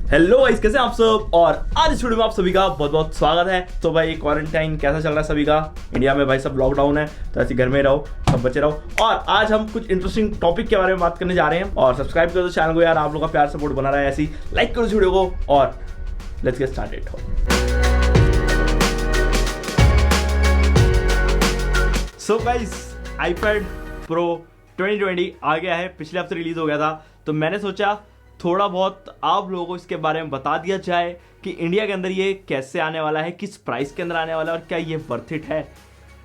Hello guys, कैसे हैं आप सब। और आज इस वीडियो में आप सभी का बहुत बहुत स्वागत है। तो भाई क्वारंटाइन कैसा चल रहा है सभी का। इंडिया में भाई सब लॉकडाउन है, तो ऐसे घर में रहो, सब बचे रहो। और आज हम कुछ इंटरेस्टिंग टॉपिक के बारे में बात करने जा रहे हैं। और सब्सक्राइब कर दो चैनल को यार, आप लोग का प्यार सपोर्ट बना रहा है ऐसी। लाइक करो इस वीडियो को और let's get started. So guys, iPad Pro 2020 आ गया है, पिछले हफ्ते रिलीज हो गया था। तो मैंने सोचा थोड़ा बहुत आप लोगों को इसके बारे में बता दिया जाए कि इंडिया के अंदर ये कैसे आने वाला है, किस प्राइस के अंदर आने वाला है और क्या ये वर्थ इट है।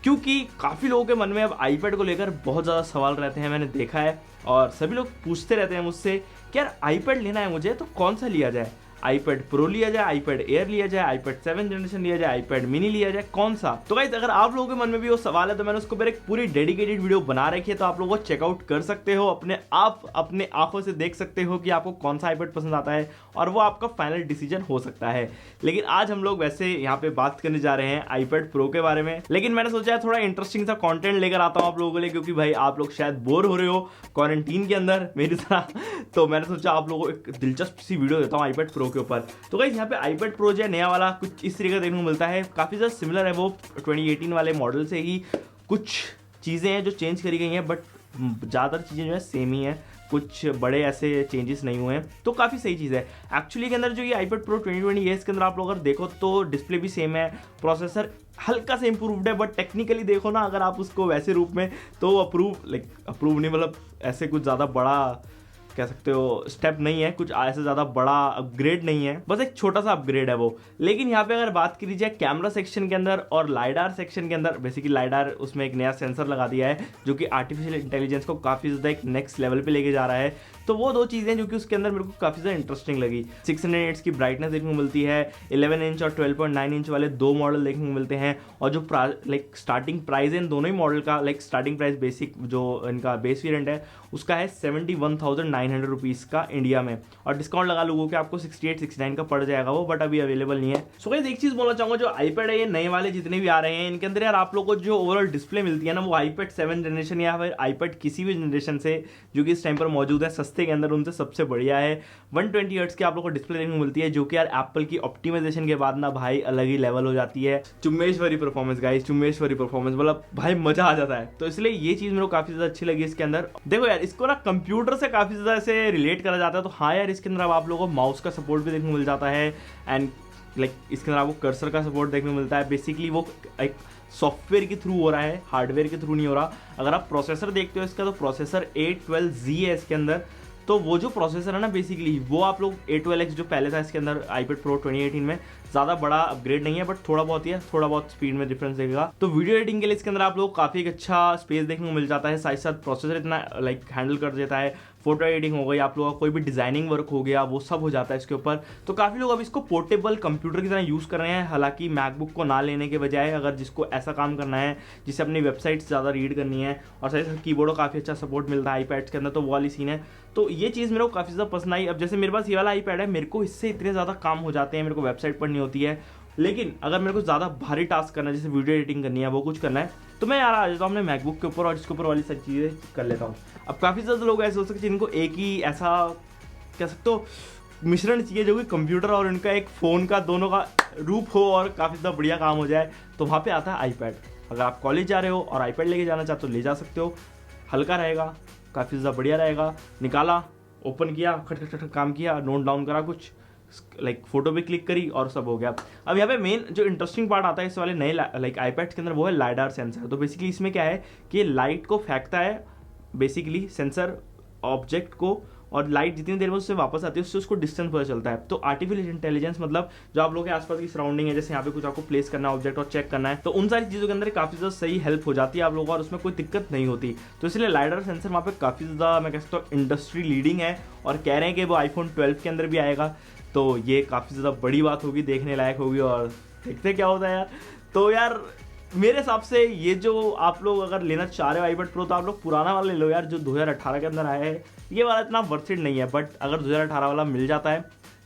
क्योंकि काफ़ी लोगों के मन में अब iPad को लेकर बहुत ज़्यादा सवाल रहते हैं, मैंने देखा है। और सभी लोग पूछते रहते हैं मुझसे कि यार iPad लेना है मुझे, तो कौन सा लिया जाए। iPad Pro लिया जाए, iPad Air लिया जाए, iPad 7 जनरेशन लिया जाए, iPad mini लिया जाए, कौन सा। तो गाइस, अगर आप लोगों के मन में भी वो सवाल है तो मैंने उसको एक पूरी डेडिकेटेड वीडियो बना रखी है, तो आप लोगों को चेकआउट कर सकते हो। अपने आंखों से देख सकते हो कि आपको कौन सा iPad पसंद आता है और वो आपका फाइनल डिसीजन हो सकता है। लेकिन आज हम लोग वैसे यहाँ पे बात करने जा रहे हैं iPad Pro के बारे में। लेकिन मैंने सोचा थोड़ा इंटरेस्टिंग सा कंटेंट लेकर आता हूँ आप लोगों के लिए, क्योंकि भाई आप लोग शायद बोर हो रहे हो क्वारंटीन के अंदर मेरी तरह। तो मैंने सोचा आप लोगों को एक दिलचस्प सी वीडियो देता हूँ iPad Pro के ऊपर। तो गाइस, यहाँ पे iPad Pro जो है नया वाला कुछ इस तरीके का देखने को मिलता है, काफ़ी ज़्यादा सिमिलर है वो 2018 वाले मॉडल से ही। कुछ चीज़ें हैं जो चेंज करी गई हैं, बट ज़्यादातर चीज़ें जो है सेम ही हैं, कुछ बड़े ऐसे चेंजेस नहीं हुए हैं। तो काफ़ी सही चीज़ है एक्चुअली। के अंदर जो ये iPad Pro 2020 है, इसके अंदर आप लोग अगर देखो तो डिस्प्ले भी सेम है, प्रोसेसर हल्का से इंप्रूव्ड है, बट टेक्निकली देखो ना अगर आप उसको वैसे रूप में, तो अप्रूव नहीं, मतलब ऐसे कुछ ज़्यादा बड़ा कह सकते हो स्टेप नहीं है, कुछ ऐसे ज़्यादा बड़ा अपग्रेड नहीं है, बस एक छोटा सा अपग्रेड है वो। लेकिन यहाँ पे अगर बात करी जाए कैमरा सेक्शन के अंदर और लाइडार सेक्शन के अंदर, बेसिकली लाइडार उसमें एक नया सेंसर लगा दिया है जो कि आर्टिफिशियल इंटेलिजेंस को काफ़ी ज़्यादा एक नेक्स्ट लेवल पे लेके जा रहा है। तो वो दो चीज़ें जो कि उसके अंदर मेरे को काफ़ी ज़्यादा इंटरेस्टिंग लगी। 600 निट्स की ब्राइटनेस देखने को मिलती है, 11 इंच और 12.9 इंच वाले दो मॉडल देखने को मिलते हैं। और जो स्टार्टिंग प्राइस है इन दोनों ही मॉडल का, स्टार्टिंग प्राइस बेसिक जो इनका बेस वेरिएंट है उसका है 71,900 रुपीज़ का इंडिया में। और डिस्काउंट लगा लोगों के आपको 68-69 का पड़ जाएगा वो, बट अभी अवेलेबल नहीं है। सो गाइस, एक चीज़ बोलना चाहूँगा, जो iPad है ये नए वाले जितने भी आ रहे हैं इनके अंदर यार आप लोगों को जो ओवरऑल डिस्प्ले मिलती है ना, वो iPad 7 जनरेशन या फिर iPad किसी भी जनरेशन से जो कि इस टाइम पर मौजूद है सस्ते के अंदर, उनसे सबसे बढ़िया है। 120 हर्ट्ज की आप लोगों को डिस्प्ले देखने को मिलती है, जो कि यार एप्पल की ऑप्टिमाइजेशन के बाद ना भाई अलग ही लेवल हो जाती है। चुम्मेश्वरी परफॉर्मेंस गाइस, चुम्मेश्वरी परफॉर्मेंस, मतलब भाई मजा आ जाता है। तो इसलिए ये चीज़ मेरे को काफ़ी ज़्यादा अच्छी लगी इसके अंदर। देखो यार, इसको ना कंप्यूटर से काफ़ी ज़्यादा ऐसे रिलेट करा जाता है। तो हाँ यार, इसके अंदर अब आप लोगों को माउस का सपोर्ट भी देखने को मिल जाता है एंड इसके अंदर आपको कर्सर का सपोर्ट देखने को मिलता है। बेसिकली वो एक सॉफ्टवेयर के थ्रू हो रहा है, हार्डवेयर के थ्रू नहीं हो रहा। अगर आप प्रोसेसर देखते हो इसका, तो प्रोसेसर A12Z है इसके अंदर। तो वो जो प्रोसेसर है ना, बेसिकली वो आप लोग A12X जो पहले था इसके अंदर iPad Pro 2018 में, ज़्यादा बड़ा अपग्रेड नहीं है, बट थोड़ा बहुत ही है, थोड़ा बहुत स्पीड में डिफरेंस देगा। तो वीडियो एडिटिंग के लिए इसके अंदर आप लोग काफ़ी एक अच्छा स्पेस देखने को मिल जाता है। साथ साथ प्रोसेसर इतना हैंडल कर देता है, फोटो एडिटिंग हो गई, आप लोगों का कोई भी डिजाइनिंग वर्क हो गया, वो सब हो जाता है इसके ऊपर। तो काफ़ी लोग अब इसको पोर्टेबल कंप्यूटर की तरह यूज़ कर रहे हैं, हालांकि मैकबुक को ना लेने के बजाय अगर जिसको ऐसा काम करना है जिसे अपनी वेबसाइट ज़्यादा रीड करनी है, और साथ साथ कीबोर्ड को काफ़ी अच्छा सपोर्ट मिलता है iPads के अंदर, तो वो वाली सीन है। तो ये चीज़ मेरे को काफ़ी ज़्यादा पसंद आई। अब जैसे मेरे पास ये वाला iPad है, मेरे को इससे इतने ज़्यादा काम हो जाते हैं, मेरे को वेबसाइट पढ़नी होती है। लेकिन अगर मेरे को ज़्यादा भारी टास्क करना है, जैसे वीडियो एडिटिंग करनी है, वो कुछ करना है, तो मैं यार आ जाता हूँ अपने मैकबुक के ऊपर और इसके ऊपर वाली सारी चीज़ें कर लेता हूँ। अब काफ़ी ज़्यादा लोग ऐसे हो सकते हैं जिनको एक ही ऐसा कह सकते हो मिश्रण चाहिए जो कि कंप्यूटर और उनका एक फ़ोन का दोनों का रूप हो और काफ़ी ज़्यादा बढ़िया काम हो जाए। तो वहाँ पे आता है iPad। अगर आप कॉलेज जा रहे हो और iPad लेके जाना चाहते हो ले जा सकते हो, हल्का रहेगा, काफ़ी ज़्यादा बढ़िया रहेगा। निकाला, ओपन किया, खट खट खट काम किया, नोट डाउन करा, कुछ फोटो पे क्लिक करी और सब हो गया। अब यहाँ पे मेन जो इंटरेस्टिंग पार्ट आता है इस वाले नए iPads के अंदर, वो है लाइडार सेंसर। तो बेसिकली इसमें क्या है कि लाइट को फेंकता है बेसिकली सेंसर ऑब्जेक्ट को, और लाइट जितनी देर में उससे वापस आती है उससे उसको डिस्टेंस पता चलता है। तो आर्टिफिशियल इंटेलिजेंस मतलब जो आप लोगों के आसपास की सराउंडिंग है, जैसे यहाँ पे कुछ आपको प्लेस करना है ऑब्जेक्ट और चेक करना है, तो उन सारी चीज़ों के अंदर काफ़ी ज़्यादा सही हेल्प हो जाती है आप लोगों को, और उसमें कोई दिक्कत नहीं होती। तो इसलिए लाइडर सेंसर वहाँ पे काफ़ी ज़्यादा मैं कह सकता हूँ इंडस्ट्री लीडिंग है, और कह रहे हैं कि वो iPhone 12 के अंदर भी आएगा। तो ये काफ़ी ज़्यादा बड़ी बात होगी, देखने लायक होगी, और देखते क्या होता है यार। तो यार मेरे हिसाब से ये जो आप लोग अगर लेना चाह रहे हो iPad Pro, तो आप लोग पुराना वाला ले लो यार, जो 2018 के अंदर आया है। ये वाला इतना वर्थ इट नहीं है, बट अगर 2018 वाला मिल जाता है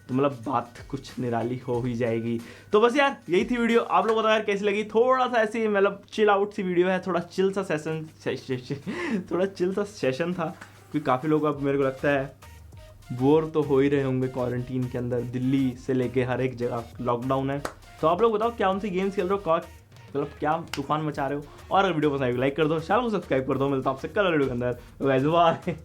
तो मतलब बात कुछ निराली हो ही जाएगी। तो बस यार यही थी वीडियो, आप लोग बताओ यार कैसी लगी। थोड़ा सा ऐसी मतलब चिल आउट सी वीडियो है, थोड़ा चिल सा सेशन था, क्योंकि काफ़ी लोग अब मेरे को लगता है बोर तो हो ही रहे होंगे क्वारंटीन के अंदर, दिल्ली से लेके हर एक जगह लॉकडाउन है। तो आप लोग बताओ क्या उनसे गेम्स खेल रहे हो, मतलब क्या तूफान मचा रहे हो। और अगर वीडियो पसंद आएगी लाइक कर दो, चैनल को सब्सक्राइब कर दो। मिलता हूं आपसे कल वीडियो के अंदर। बाय।